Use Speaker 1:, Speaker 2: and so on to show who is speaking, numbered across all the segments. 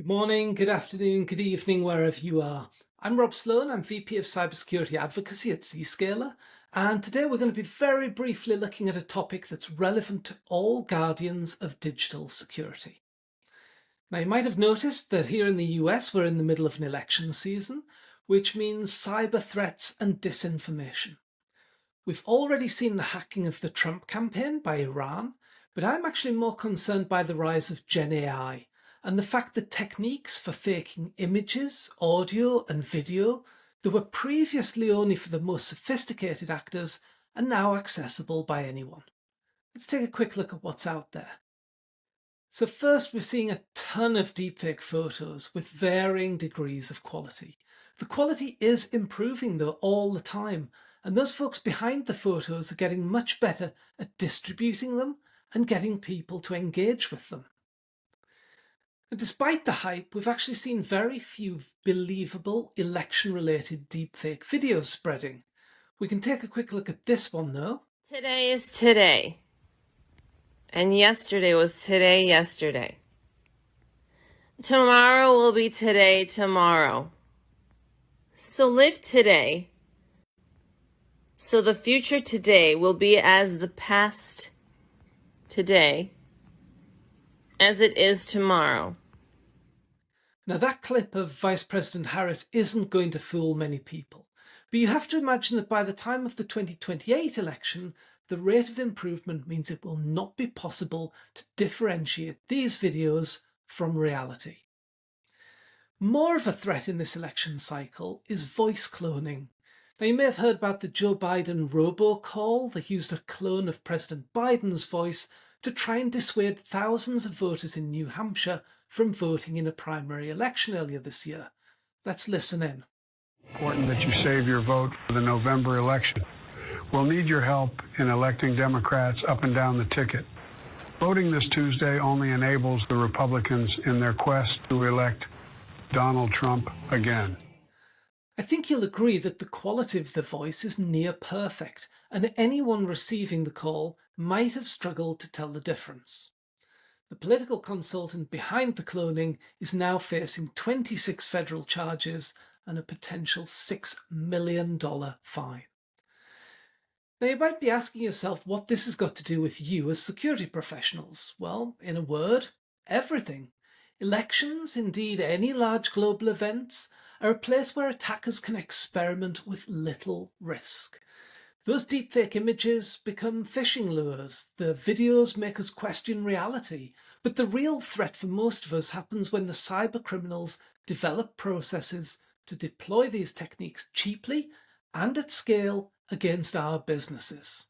Speaker 1: Good morning, good afternoon, good evening, wherever you are. I'm Rob Sloan, I'm VP of Cybersecurity Advocacy at Zscaler, and today we're going to be very briefly looking at a topic that's relevant to all guardians of digital security. Now, you might have noticed that here in the US, we're in the middle of an election season, which means cyber threats and disinformation. We've already seen the hacking of the Trump campaign by Iran, but I'm actually more concerned by the rise of Gen AI and the fact that techniques for faking images, audio and video that were previously only for the most sophisticated actors are now accessible by anyone. Let's take a quick look at what's out there. So first, we're seeing a ton of deepfake photos with varying degrees of quality. The quality is improving though all the time, and those folks behind the photos are getting much better at distributing them and getting people to engage with them. And despite the hype, we've actually seen very few believable election-related deepfake videos spreading. We can take a quick look at this one though.
Speaker 2: Today is today. And yesterday was today yesterday. Tomorrow will be today tomorrow. So live today. So the future today will be as the past today as it is tomorrow.
Speaker 1: Now that clip of Vice President Harris isn't going to fool many people, but you have to imagine that by the time of the 2028 election, the rate of improvement means it will not be possible to differentiate these videos from reality. More of a threat in this election cycle is voice cloning. Now, you may have heard about the Joe Biden robocall that used a clone of President Biden's voice to try and dissuade thousands of voters in New Hampshire from voting in a primary election earlier this year. Let's listen in.
Speaker 3: Important that you save your vote for the November election. We'll need your help in electing Democrats up and down the ticket. Voting this Tuesday only enables the Republicans in their quest to elect Donald Trump again.
Speaker 1: I think you'll agree that the quality of the voice is near perfect, and anyone receiving the call might have struggled to tell the difference. The political consultant behind the cloning is now facing 26 federal charges and a potential $6 million fine. Now, you might be asking yourself what this has got to do with you as security professionals. Well, in a word, everything. Elections, indeed any large global events, are a place where attackers can experiment with little risk. Those deepfake images become phishing lures. The videos make us question reality. But the real threat for most of us happens when the cyber criminals develop processes to deploy these techniques cheaply and at scale against our businesses.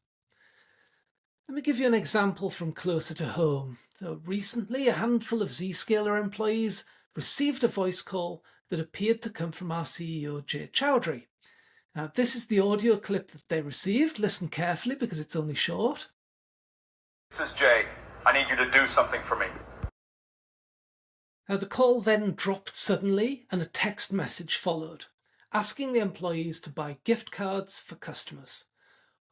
Speaker 1: Let me give you an example from closer to home. So recently, a handful of Zscaler employees received a voice call that appeared to come from our CEO, Jay Chowdhury. Now, this is the audio clip that they received. Listen carefully because it's only short.
Speaker 4: This is Jay. I need you to do something for me.
Speaker 1: Now, the call then dropped suddenly and a text message followed, asking the employees to buy gift cards for customers.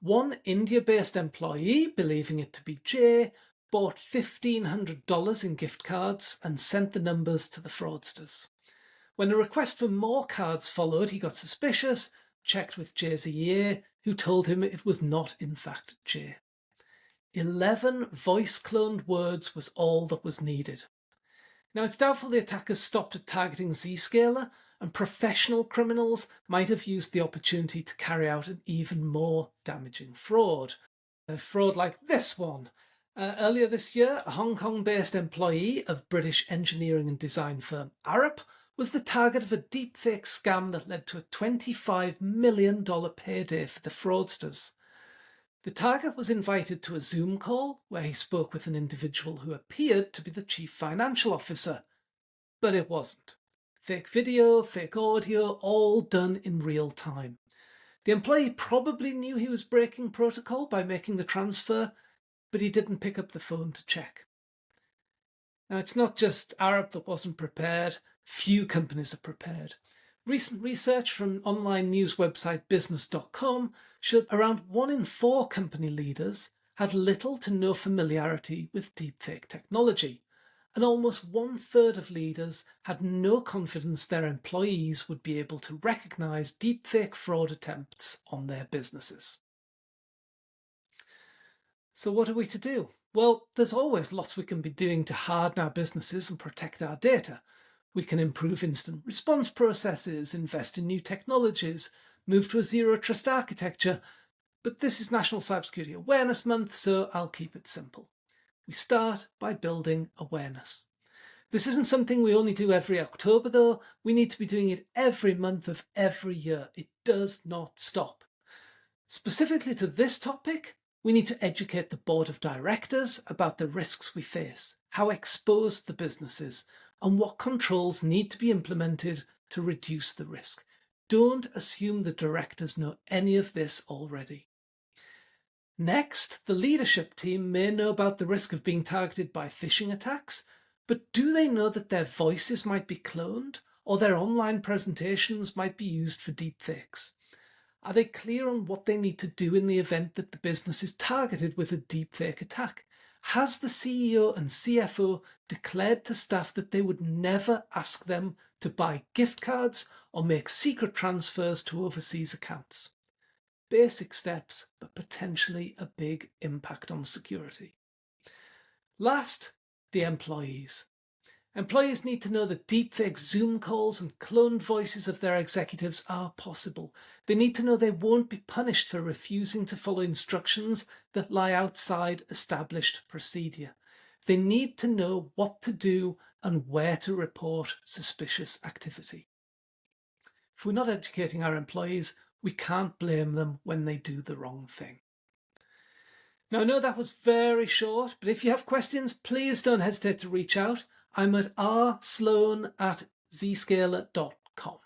Speaker 1: One India-based employee, believing it to be Jay, bought $1,500 in gift cards and sent the numbers to the fraudsters. When a request for more cards followed, he got suspicious, checked with Jay's EA, who told him it was not in fact Jay. 11 voice-cloned words was all that was needed. Now, it's doubtful the attackers stopped at targeting Zscaler, and professional criminals might have used the opportunity to carry out an even more damaging fraud. A fraud like this one. Earlier this year, a Hong Kong-based employee of British engineering and design firm Arup was the target of a deepfake scam that led to a $25 million payday for the fraudsters. The target was invited to a Zoom call where he spoke with an individual who appeared to be the chief financial officer, but it wasn't. Fake video, fake audio, all done in real time. The employee probably knew he was breaking protocol by making the transfer, but he didn't pick up the phone to check. Now, it's not just Arup that wasn't prepared. Few companies are prepared. Recent research from online news website business.com showed around 1 in 4 company leaders had little to no familiarity with deepfake technology, and almost 1/3 of leaders had no confidence their employees would be able to recognize deepfake fraud attempts on their businesses. So what are we to do? Well, there's always lots we can be doing to harden our businesses and protect our data. We can improve instant response processes, invest in new technologies, move to a zero trust architecture, but this is National Cybersecurity Awareness Month, so I'll keep it simple. We start by building awareness. This isn't something we only do every October though, we need to be doing it every month of every year. It does not stop. Specifically to this topic, we need to educate the board of directors about the risks we face, how exposed the business is, and what controls need to be implemented to reduce the risk. Don't assume the directors know any of this already. Next, the leadership team may know about the risk of being targeted by phishing attacks, but do they know that their voices might be cloned or their online presentations might be used for deepfakes? Are they clear on what they need to do in the event that the business is targeted with a deepfake attack? Has the CEO and CFO declared to staff that they would never ask them to buy gift cards or make secret transfers to overseas accounts? Basic steps, but potentially a big impact on security. Last, the employees. Employees need to know that deepfake Zoom calls and cloned voices of their executives are possible. They need to know they won't be punished for refusing to follow instructions that lie outside established procedure. They need to know what to do and where to report suspicious activity. If we're not educating our employees, we can't blame them when they do the wrong thing. Now, I know that was very short, but if you have questions, please don't hesitate to reach out. I'm at rsloan@zscaler.com.